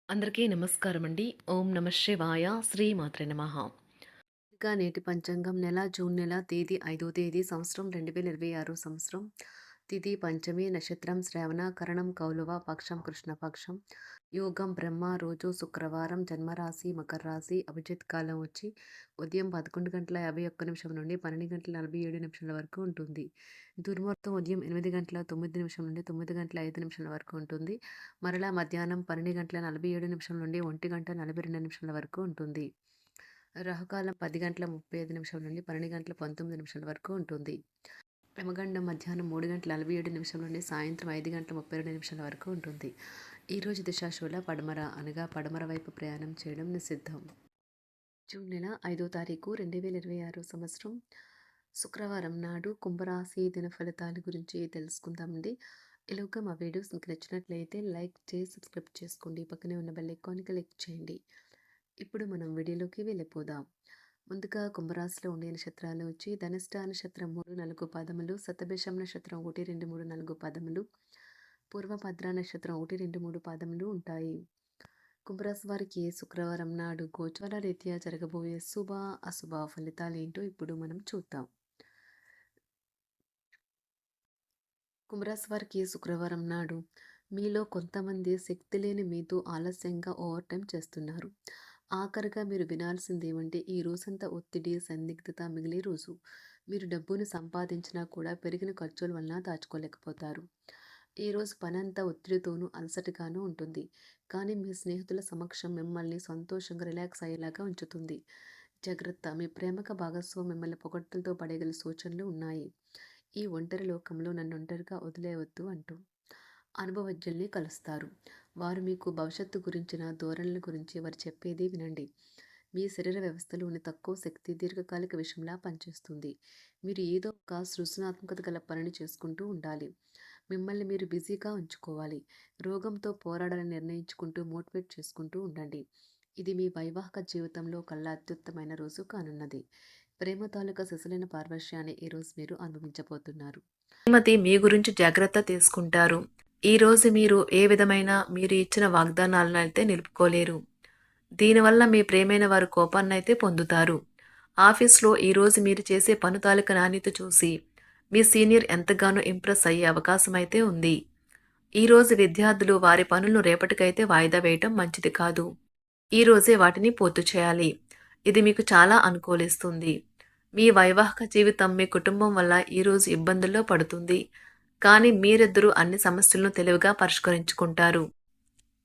అందరికీ నమస్కారమండి. ఓం నమః శివాయ. శ్రీమాత్రే నమః. ఇక నేటి పంచాంగం నెల జూన్ నెల తేదీ 5వ తేదీ సంవత్సరం 2026 సంవత్సరం. తిథి పంచమి, నక్షత్రం శ్రవణ, కరణం కౌలవ, పక్షం కృష్ణపక్షం, యోగం బ్రహ్మ, రోజు శుక్రవారం, జన్మరాశి మకర రాశి, అభిజిత్ కాలం వచ్చి ఉదయం 11:51 నుండి 12:47 వరకు ఉంటుంది. దుర్ముహూర్తం ఉదయం 8:09 నుండి 9:05 వరకు ఉంటుంది. మరలా మధ్యాహ్నం 12:47 నుండి 1:42 వరకు ఉంటుంది. రాహుకాలం 10:35 నుండి 12:19 వరకు ఉంటుంది. యమగండం మధ్యాహ్నం 3:47 నుండి సాయంత్రం 5:32 వరకు ఉంటుంది. ఈరోజు దిశాశూల పడమర అనగా పడమర వైపు ప్రయాణం చేయడం నిషిద్ధం. జూన్ నెల 5వ తారీఖు 2026 సంవత్సరం శుక్రవారం నాడు కుంభరాశి దిన ఫలితాల గురించి తెలుసుకుందామండి. ఈలోగా మా వీడియోస్ మీకు నచ్చినట్లయితే లైక్ చేసి సబ్స్క్రైబ్ చేసుకోండి. పక్కనే ఉన్న బెల్ ఐకాన్ని క్లిక్ చేయండి. ఇప్పుడు మనం వీడియోలోకి వెళ్ళిపోదాం. ముందుగా కుంభరాశిలో ఉండే నక్షత్రాలు వచ్చి ధనిష్ట నక్షత్రం 3-4 పాదములు, శతభిషం నక్షత్రం 1-2-3-4 పాదములు, పూర్వభద్ర నక్షత్రం 1-2-3 పాదములు ఉంటాయి. కుంభరాశి వారికి శుక్రవారం నాడు గోచార రీత్యా జరగబోయే శుభ అశుభ ఫలితాలు ఏంటో ఇప్పుడు మనం చూద్దాం. కుంభరాశి వారికి శుక్రవారం నాడు మీలో కొంతమంది శక్తి లేని మీతో ఆలస్యంగా ఓవర్ టైం చేస్తున్నారు. ఆఖరిగా మీరు వినాల్సింది ఏమంటే ఈ రోజంతా ఒత్తిడి, సందిగ్ధత మిగిలే రోజు. మీరు డబ్బును సంపాదించినా కూడా పెరిగిన ఖర్చుల వలన దాచుకోలేకపోతారు. ఈరోజు పనంతా ఒత్తిడితోనూ అలసటగానూ ఉంటుంది. కానీ మీ స్నేహితుల సమక్షం మిమ్మల్ని సంతోషంగా రిలాక్స్ అయ్యేలాగా ఉంచుతుంది. జాగ్రత్త, మీ ప్రేమక భాగస్వామి మిమ్మల్ని పొగడ్తలతో పడేగల సూచనలు ఉన్నాయి. ఈ ఒంటరి లోకంలో నన్ను ఒంటరిగా వదిలేయవద్దు అంటూ అనుభవజ్ఞుల్ని కలుస్తారు. వారు మీకు భవిష్యత్తు గురించిన ధోరణుల గురించి వారు చెప్పేది వినండి. మీ శరీర వ్యవస్థలోని తక్కువ శక్తి దీర్ఘకాలిక విషయంలా పనిచేస్తుంది. మీరు ఏదో ఒక సృజనాత్మకత గల పనిని చేసుకుంటూ ఉండాలి. మిమ్మల్ని మీరు బిజీగా ఉంచుకోవాలి. రోగంతో పోరాడాలని నిర్ణయించుకుంటూ మోటివేట్ చేసుకుంటూ ఉండండి. ఇది మీ వైవాహిక జీవితంలో కల్లా అత్యుత్తమైన రోజు కానున్నది. ప్రేమ తాలూకా సిసలైన పార్వశ్యాన్ని ఈరోజు మీరు అనుభవించబోతున్నారు. శ్రీమతి మీ గురించి జాగ్రత్త తీసుకుంటారు. ఈరోజు మీరు ఏ విధమైన మీరు ఇచ్చిన వాగ్దానాలను అయితే నిలుపుకోలేరు. దీనివల్ల మీ ప్రేమైన వారు కోపాన్నైతే పొందుతారు. ఆఫీస్లో ఈరోజు మీరు చేసే పను తాలూకా నాణ్యత చూసి మీ సీనియర్ ఎంతగానో ఇంప్రెస్ అయ్యే అవకాశం అయితే ఉంది. ఈరోజు విద్యార్థులు వారి పనులను రేపటికైతే వాయిదా వేయటం మంచిది కాదు. ఈరోజే వాటిని పూర్తి చేయాలి. ఇది మీకు చాలా అనుకూలిస్తుంది. మీ వైవాహిక జీవితం మీ కుటుంబం వల్ల ఈరోజు ఇబ్బందుల్లో పడుతుంది. కానీ మీరిద్దరూ అన్ని సమస్యలను తెలివిగా పరిష్కరించుకుంటారు.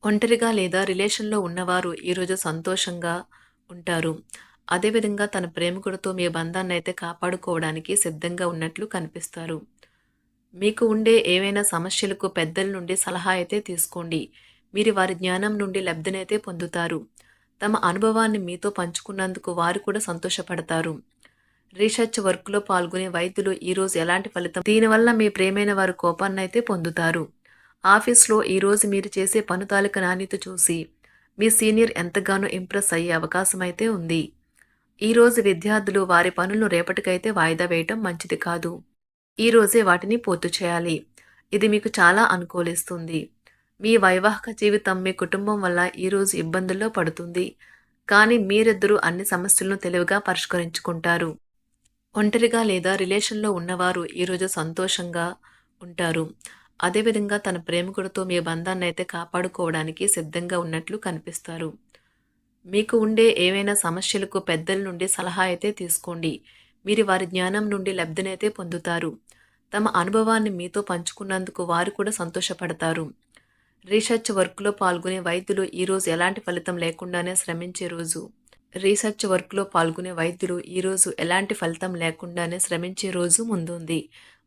ఒంటరిగా లేదా రిలేషన్లో ఉన్నవారు ఈరోజు సంతోషంగా ఉంటారు. అదేవిధంగా తన ప్రేమికుడితో మీ బంధాన్ని అయితే కాపాడుకోవడానికి సిద్ధంగా ఉన్నట్లు కనిపిస్తారు. మీకు ఉండే ఏవైనా సమస్యలకు పెద్దల నుండి సలహా అయితే తీసుకోండి. మీరు వారి జ్ఞానం నుండి లబ్ధినైతే పొందుతారు. తమ అనుభవాన్ని మీతో పంచుకున్నందుకు వారు కూడా సంతోషపడతారు. రీసెర్చ్ వర్క్లో పాల్గొనే వైద్యులు ఈరోజు ఎలాంటి ఫలితం దీనివల్ల మీ ప్రేమైన వారు కోపాన్నైతే పొందుతారు. ఆఫీస్లో ఈరోజు మీరు చేసే పను తాలూకా నాణ్యత చూసి మీ సీనియర్ ఎంతగానో ఇంప్రెస్ అయ్యే అవకాశం అయితే ఉంది. ఈరోజు విద్యార్థులు వారి పనులను రేపటికైతే వాయిదా వేయటం మంచిది కాదు. ఈరోజే వాటిని పూర్తి చేయాలి. ఇది మీకు చాలా అనుకూలిస్తుంది. మీ వైవాహిక జీవితం మీ కుటుంబం వల్ల ఈరోజు ఇబ్బందుల్లో పడుతుంది. కానీ మీరిద్దరూ అన్ని సమస్యలను తెలివిగా పరిష్కరించుకుంటారు. ఒంటరిగా లేదా రిలేషన్లో ఉన్నవారు ఈరోజు సంతోషంగా ఉంటారు. అదేవిధంగా తన ప్రేమికుడితో మీ బంధాన్ని అయితే కాపాడుకోవడానికి సిద్ధంగా ఉన్నట్లు కనిపిస్తారు. మీకు ఉండే ఏవైనా సమస్యలకు పెద్దల నుండి సలహా అయితే తీసుకోండి. మీరు వారి జ్ఞానం నుండి లబ్ధినైతే పొందుతారు. తమ అనుభవాన్ని మీతో పంచుకున్నందుకు వారు కూడా సంతోషపడతారు. రీసెర్చ్ వర్క్లో పాల్గొనే వైద్యులు ఈరోజు ఎలాంటి ఫలితం లేకుండానే శ్రమించే రోజు. రీసెర్చ్ వర్క్లో పాల్గొనే వైద్యులు ఈరోజు ఎలాంటి ఫలితం లేకుండానే శ్రమించే రోజు ముందుంది.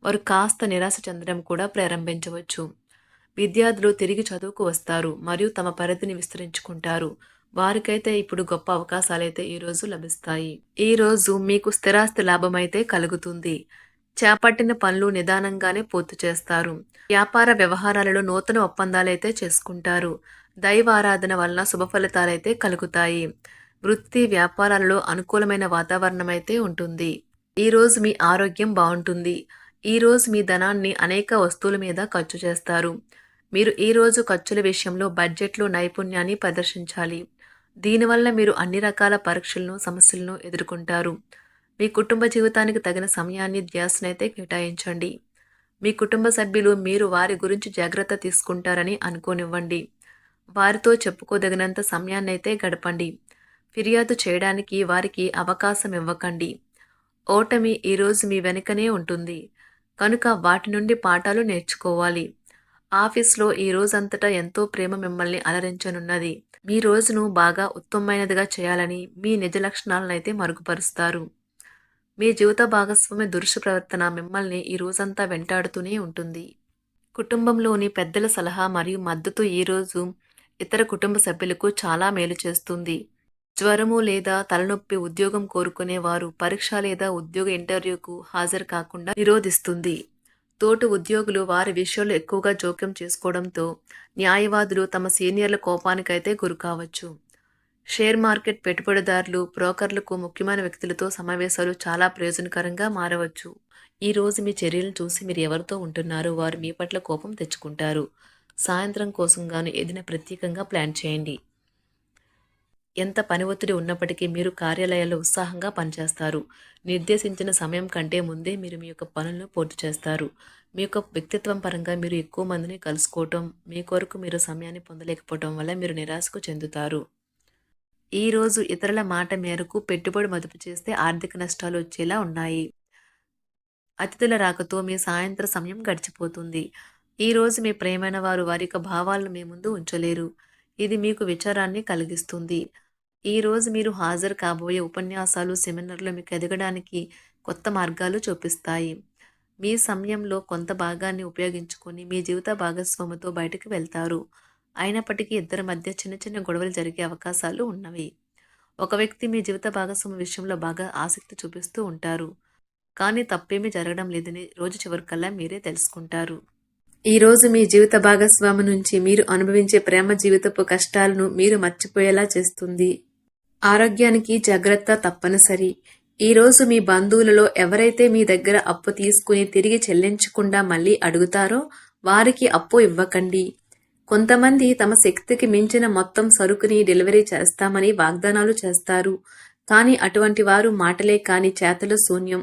వారు కాస్త నిరాశ చెందడం కూడా ప్రారంభించవచ్చు. విద్యార్థులు తిరిగి చదువుకు వస్తారు మరియు తమ పరిధిని విస్తరించుకుంటారు. వారికైతే ఇప్పుడు గొప్ప అవకాశాలైతే ఈరోజు లభిస్తాయి. ఈరోజు మీకు స్థిరాస్తి లాభమైతే కలుగుతుంది. చేపట్టిన పనులు నిదానంగానే పూర్తి చేస్తారు. వ్యాపార వ్యవహారాలలో నూతన ఒప్పందాలైతే చేసుకుంటారు. దైవారాధన వలన శుభ ఫలితాలైతే కలుగుతాయి. వృత్తి వ్యాపారాలలో అనుకూలమైన వాతావరణం అయితే ఉంటుంది. ఈరోజు మీ ఆరోగ్యం బాగుంటుంది. ఈరోజు మీ ధనాన్ని అనేక వస్తువుల మీద ఖర్చు చేస్తారు. మీరు ఈరోజు ఖర్చుల విషయంలో బడ్జెట్లో నైపుణ్యాన్ని ప్రదర్శించాలి. దీనివల్ల మీరు అన్ని రకాల పరీక్షలను, సమస్యలను ఎదుర్కొంటారు. మీ కుటుంబ జీవితానికి తగిన సమయాన్ని, ధ్యాసనైతే కేటాయించండి. మీ కుటుంబ సభ్యులు మీరు వారి గురించి జాగ్రత్త తీసుకుంటారని అనుకోనివ్వండి. వారితో చెప్పుకోదగినంత సమయాన్నైతే గడపండి. ఫిర్యాదు చేయడానికి వారికి అవకాశం ఇవ్వకండి. ఓటమి ఈరోజు మీ వెనుకనే ఉంటుంది. కనుక వాటి నుండి పాఠాలు నేర్చుకోవాలి. ఆఫీస్‌లో ఈ రోజంతటా ఎంతో ప్రేమ మిమ్మల్ని అలరించనున్నది. మీ రోజును బాగా ఉత్తమమైనదిగా చేయాలని మీ నిజ లక్షణాలనైతే మరుగుపరుస్తారు. మీ జీవిత భాగస్వామి దురుసు ప్రవర్తన మిమ్మల్ని ఈ రోజంతా వెంటాడుతూనే ఉంటుంది. కుటుంబంలోని పెద్దల సలహా మరియు మద్దతు ఈరోజు ఇతర కుటుంబ సభ్యులకు చాలా మేలు చేస్తుంది. జ్వరము లేదా తలనొప్పి ఉద్యోగం కోరుకునే వారు పరీక్ష లేదా ఉద్యోగ ఇంటర్వ్యూకు హాజరు కాకుండా నిరోధిస్తుంది. తోటి ఉద్యోగులు వారి విషయాల్లో ఎక్కువగా జోక్యం చేసుకోవడంతో న్యాయవాదులు తమ సీనియర్ల కోపానికైతే గురికావచ్చు. షేర్ మార్కెట్ పెట్టుబడిదారులు, బ్రోకర్లకు ముఖ్యమైన వ్యక్తులతో సమావేశాలు చాలా ప్రయోజనకరంగా మారవచ్చు. ఈ రోజు మీ చర్యలను చూసి మీరు ఎవరితో ఉంటున్నారో వారు మీ పట్ల కోపం తెచ్చుకుంటారు. సాయంత్రం కోసం గాను ఏదైనా ప్రత్యేకంగా ప్లాన్ చేయండి. ఎంత పని ఒత్తిడి ఉన్నప్పటికీ మీరు కార్యాలయాల్లో ఉత్సాహంగా పనిచేస్తారు. నిర్దేశించిన సమయం కంటే ముందే మీరు మీ యొక్క పనులను పూర్తి చేస్తారు. మీ యొక్క వ్యక్తిత్వం పరంగా మీరు ఎక్కువ మందిని కలుసుకోవటం, మీ కొరకు మీరు సమయాన్ని పొందలేకపోవటం వల్ల మీరు నిరాశకు చెందుతారు. ఈరోజు ఇతరుల మాట మేరకు పెట్టుబడి మదుపు చేస్తే ఆర్థిక నష్టాలు వచ్చేలా ఉన్నాయి. అతిథుల రాకతో మీ సాయంత్ర సమయం గడిచిపోతుంది. ఈరోజు మీ ప్రియమైన వారు వారి యొక్క భావాలను మీ ముందు ఉంచలేరు. ఇది మీకు విచారాన్ని కలిగిస్తుంది. ఈరోజు మీరు హాజరు కాబోయే ఉపన్యాసాలు, సెమినార్లు మీకు ఎదగడానికి కొత్త మార్గాలు చూపిస్తాయి. మీ సమయంలో కొంత భాగాన్ని ఉపయోగించుకొని మీ జీవిత భాగస్వామితో బయటకు వెళ్తారు. అయినప్పటికీ ఇద్దరి మధ్య చిన్న చిన్న గొడవలు జరిగే అవకాశాలు ఉన్నవి. ఒక వ్యక్తి మీ జీవిత భాగస్వామి విషయంలో బాగా ఆసక్తి చూపిస్తూ ఉంటారు. కానీ తప్పేమీ జరగడం లేదని రోజు చివరికల్లా మీరే తెలుసుకుంటారు. ఈరోజు మీ జీవిత భాగస్వామి నుంచి మీరు అనుభవించే ప్రేమ జీవితపు కష్టాలను మీరు మర్చిపోయేలా చేస్తుంది. ఆరోగ్యానికి జాగ్రత్త తప్పనిసరి. ఈరోజు మీ బంధువులలో ఎవరైతే మీ దగ్గర అప్పు తీసుకుని తిరిగి చెల్లించకుండా మళ్ళీ అడుగుతారో వారికి అప్పు ఇవ్వకండి. కొంతమంది తమ శక్తికి మించిన మొత్తం సరుకుని డెలివరీ చేస్తామని వాగ్దానాలు చేస్తారు. కానీ అటువంటి వారు మాటలే కాని చేతలు శూన్యం.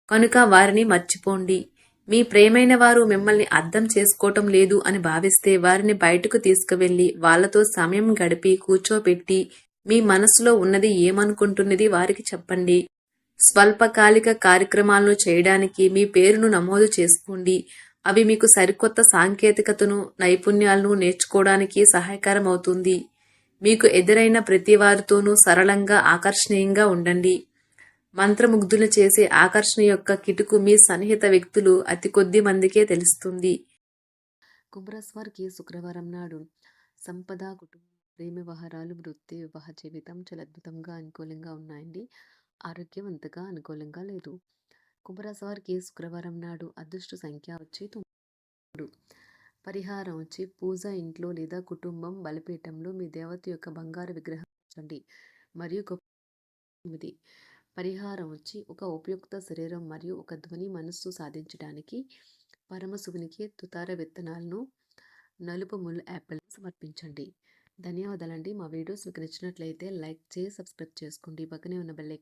కనుక వారిని మర్చిపోండి. మీ ప్రియమైన వారు మిమ్మల్ని అర్థం చేసుకోవటం లేదు అని భావిస్తే వారిని బయటకు తీసుకువెళ్ళి వాళ్లతో సమయం గడిపి కూర్చోబెట్టి మీ మనసులో ఉన్నది ఏమనుకుంటున్నది వారికి చెప్పండి. స్వల్పకాలిక కార్యక్రమాలను చేయడానికి మీ పేరును నమోదు చేసుకోండి. అవి మీకు సరికొత్త సాంకేతికతను, నైపుణ్యాలను నేర్చుకోవడానికి సహాయకరం అవుతుంది. మీకు ఎదురైన ప్రతి వారితోనూ సరళంగా, ఆకర్షణీయంగా ఉండండి. మంత్రముగ్ధులు చేసే ఆకర్షణ యొక్క కిటుకు మీ సన్నిహిత వ్యక్తులు అతి కొద్ది మందికే తెలుస్తుంది. కుంభరాశి వారికి శుక్రవారం నాడు సంపద, కుటుంబం, ప్రేమ వ్యవహారాలు, వృత్తి, వివాహ జీవితం చాలా అద్భుతంగా అనుకూలంగా ఉన్నాయండి. ఆరోగ్యం అంతగా అనుకూలంగా లేదు. కుంభరాశి వారికి శుక్రవారం నాడు అదృష్ట సంఖ్య వచ్చి 9. పరిహారం వచ్చి పూజ ఇంట్లో లేదా కుటుంబం బలిపీఠంలో మీ దేవత యొక్క బంగారు విగ్రహం ఉంచండి మరియు గొప్పది. పరిహారం వచ్చి ఒక ఉపయుక్త శరీరం మరియు ఒక ధ్వని మనస్సు సాధించడానికి పరమశివునికి తుతార విత్తనాలను, నలుపు ముళ్ళు యాపిల్ సమర్పించండి. ధన్యవాదాలండి. మా వీడియోస్ మీకు నచ్చినట్లయితే లైక్ చేసి సబ్స్క్రైబ్ చేసుకోండి. పక్కనే ఉన్న బెల్ ఐకాన్